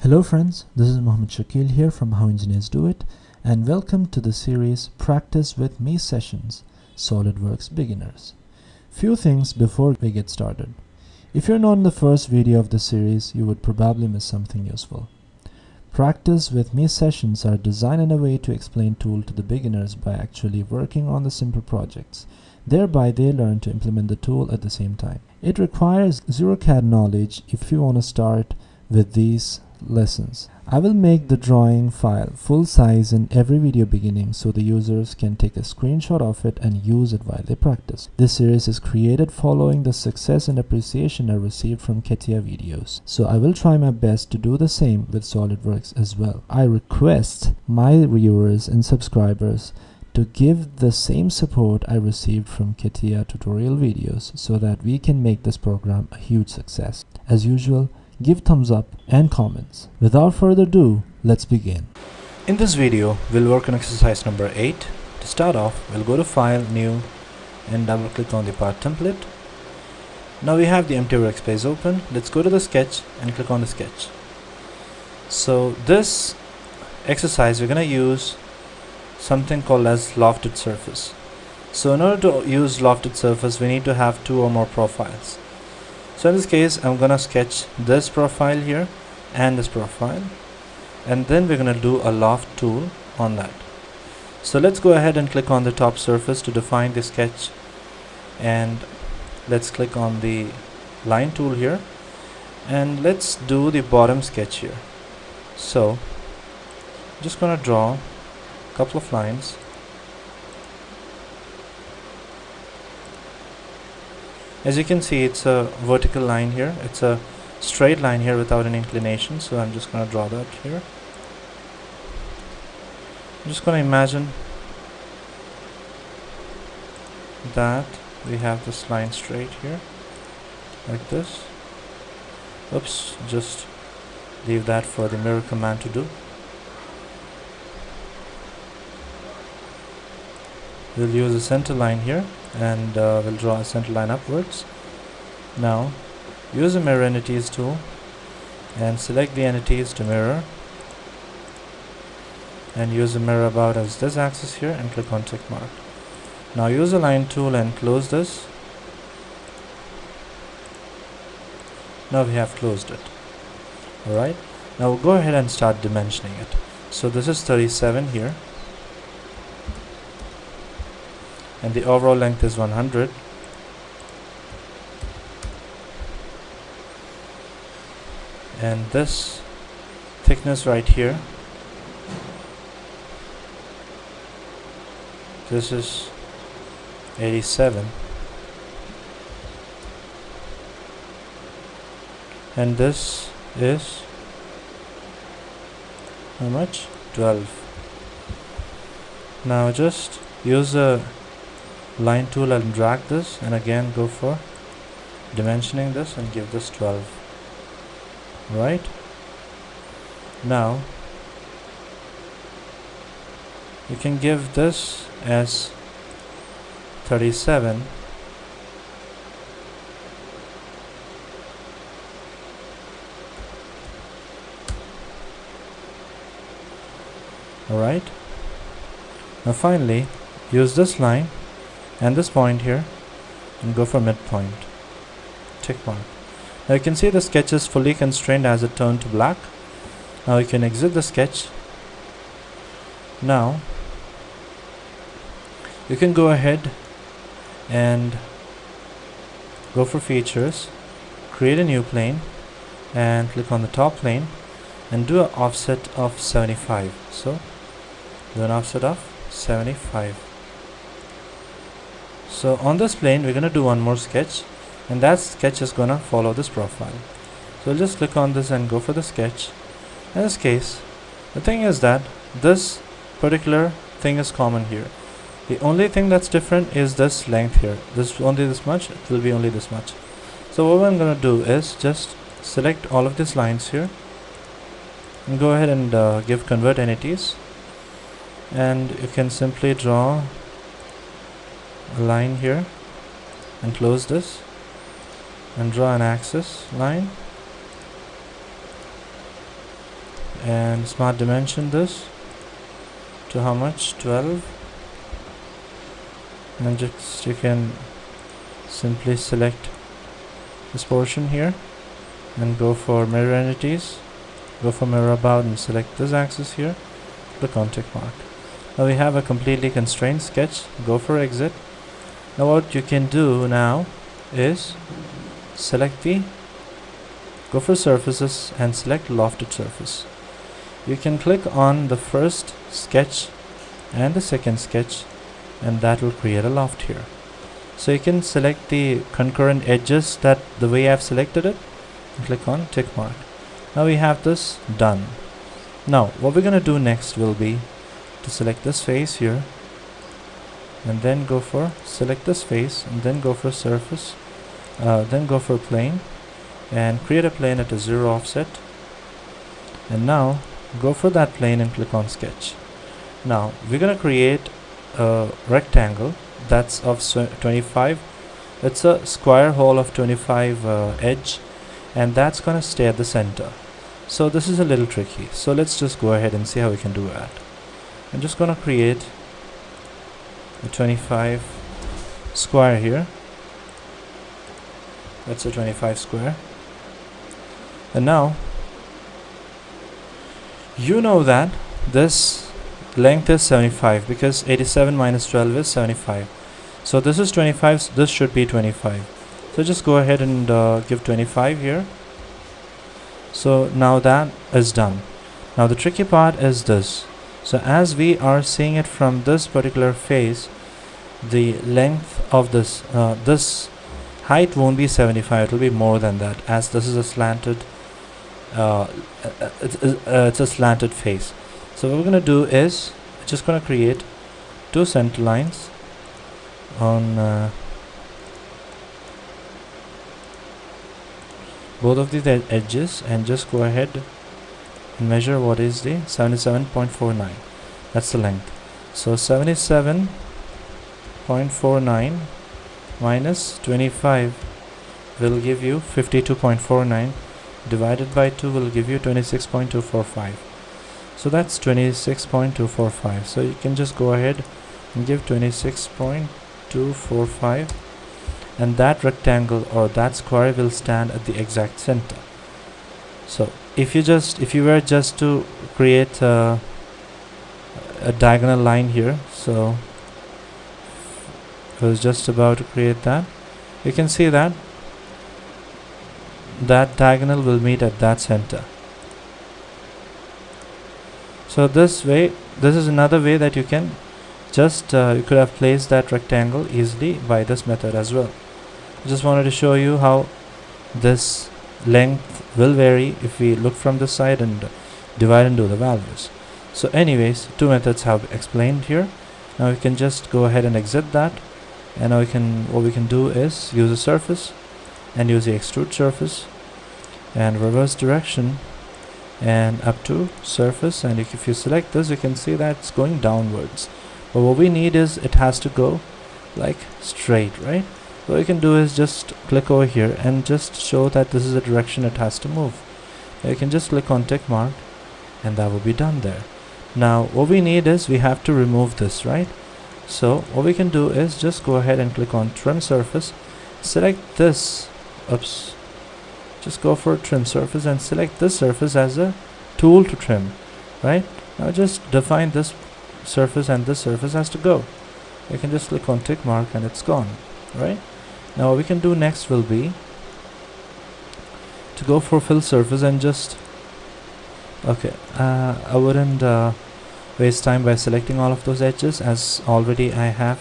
Hello friends, this is Mohammed Shakil here from How Engineers Do It, and welcome to the series Practice with Me Sessions, SolidWorks Beginners. Few things before we get started. If you're not in the first video of the series, you would probably miss something useful. Practice with Me sessions are designed in a way to explain tool to the beginners by actually working on the simple projects. Thereby they learn to implement the tool at the same time. It requires zero CAD knowledge if you want to start with these lessons. I will make the drawing file full size in every video beginning so the users can take a screenshot of it and use it while they practice. This series is created following the success and appreciation I received from CAPA videos, so I will try my best to do the same with SolidWorks as well. I request my viewers and subscribers to give the same support I received from CAPA tutorial videos so that we can make this program a huge success. As usual, give thumbs up and comments. Without further ado, let's begin. In this video, we'll work on exercise number 8. To start off, we'll go to File, New, and double click on the part template. Now we have the empty workspace open. Let's go to the sketch and click on the sketch. So this exercise, we're going to use something called as lofted surface. So in order to use lofted surface, we need to have two or more profiles. So in this case, I'm gonna sketch this profile here and this profile, and then we're gonna do a loft tool on that. So let's go ahead and click on the top surface to define the sketch, and let's click on the line tool here, and let's do the bottom sketch here. So I'm just gonna draw a couple of lines. As you can see, it's a vertical line here. It's a straight line here without any inclination. So I'm just going to draw that here. I'm just going to imagine that we have this line straight here, like this. Oops, just leave that for the mirror command to do. We'll use a center line here, and we'll draw a center line upwards. Now use the mirror entities tool and select the entities to mirror, and use the mirror about as this axis here and click on tick mark. Now use the line tool and close this. Now we have closed it. Alright, now we'll go ahead and start dimensioning it. So this is 37 here, and the overall length is 100. And this thickness right here, this is 87, and this is how much? 12. Now just use the line tool and drag this, and again go for dimensioning this and give this 12. Right, now you can give this as 37, alright. Now finally use this line and this point here and go for midpoint, tick mark. Now you can see the sketch is fully constrained as it turned to black. Now you can exit the sketch. Now you can go ahead and go for features, create a new plane, and click on the top plane and do an offset of 75. So do an offset of 75. So on this plane we're going to do one more sketch, and that sketch is gonna follow this profile. So we'll just click on this and go for the sketch. In this case, the thing is that this particular thing is common here. The only thing that's different is this length here. This only this much, it will be only this much. So what I'm gonna do is just select all of these lines here and go ahead and give convert entities, and you can simply draw a line here and close this and draw an axis line and smart dimension this to how much? 12. And just you can simply select this portion here and go for mirror entities, go for mirror about and select this axis here, click on tick mark. Now we have a completely constrained sketch. Go for exit. Now what you can do now is go for surfaces and select lofted surface. You can click on the first sketch and the second sketch, and that will create a loft here. So you can select the concurrent edges that the way I've selected it and click on tick mark. Now we have this done. Now what we're going to do next will be to select this face here and then go for select this face and then go for surface, then go for plane and create a plane at a 0 offset, and now go for that plane and click on sketch. Now we're going to create a rectangle that's of 25. It's a square hole of 25 edge, and that's going to stay at the center. So this is a little tricky, so let's just go ahead and see how we can do that. I'm just going to create a 25 square here. That's a 25 square, and now you know that this length is 75 because 87 minus 12 is 75. So this is 25, so this should be 25. So just go ahead and give 25 here. So now that is done. Now the tricky part is this. So as we are seeing it from this particular face, the length of this this height won't be 75, it will be more than that, as this is a slanted it's a slanted face. So what we're going to do is just going to create two center lines on both of these edges, and just go ahead and measure what is the 77.49. That's the length. So 77.49 minus 25 will give you 52.49, divided by 2 will give you 26.245. So that's 26.245. So you can just go ahead and give 26.245, and that rectangle or that square will stand at the exact center. So if you were just to create a diagonal line here, so I was just about to create that, you can see that that diagonal will meet at that center. So this way, this is another way that you can just you could have placed that rectangle easily by this method as well. I just wanted to show you how this length will vary if we look from this side and divide and do the values. So anyways, two methods have explained here. Now we can just go ahead and exit that, and now what we can do is use a surface and use the extrude surface and reverse direction and up to surface, and if you select this, you can see that it's going downwards, but what we need is it has to go like straight, right? What we can do is just click over here and just show that this is the direction it has to move. You can just click on tick mark, and that will be done there. Now what we need is we have to remove this, right? So what we can do is just go ahead and click on trim surface, select this, just go for trim surface and select this surface as a tool to trim, right? Now just define this surface, and this surface has to go. You can just click on tick mark and it's gone, right? Now what we can do next will be to go for fill surface and just I wouldn't waste time by selecting all of those edges, as already I have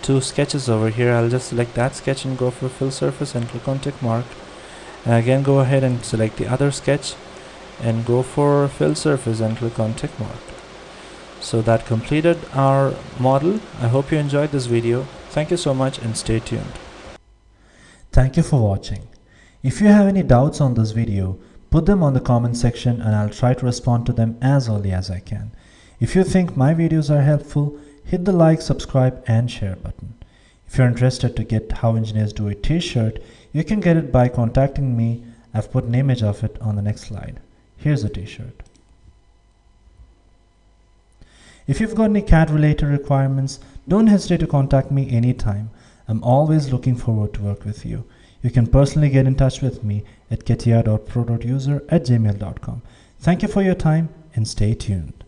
two sketches over here. I'll just select that sketch and go for fill surface and click on tick mark, and again go ahead and select the other sketch and go for fill surface and click on tick mark. So that completed our model. I hope you enjoyed this video. Thank you so much and stay tuned. Thank you for watching. If you have any doubts on this video, put them on the comment section and I'll try to respond to them as early as I can. If you think my videos are helpful, hit the like, subscribe and share button. If you're interested to get How Engineers Do It t-shirt, you can get it by contacting me. I've put an image of it on the next slide. Here's a t-shirt. If you've got any CAD related requirements, don't hesitate to contact me anytime. I'm always looking forward to work with you. You can personally get in touch with me at ketia.pro.user@gmail.com. Thank you for your time and stay tuned.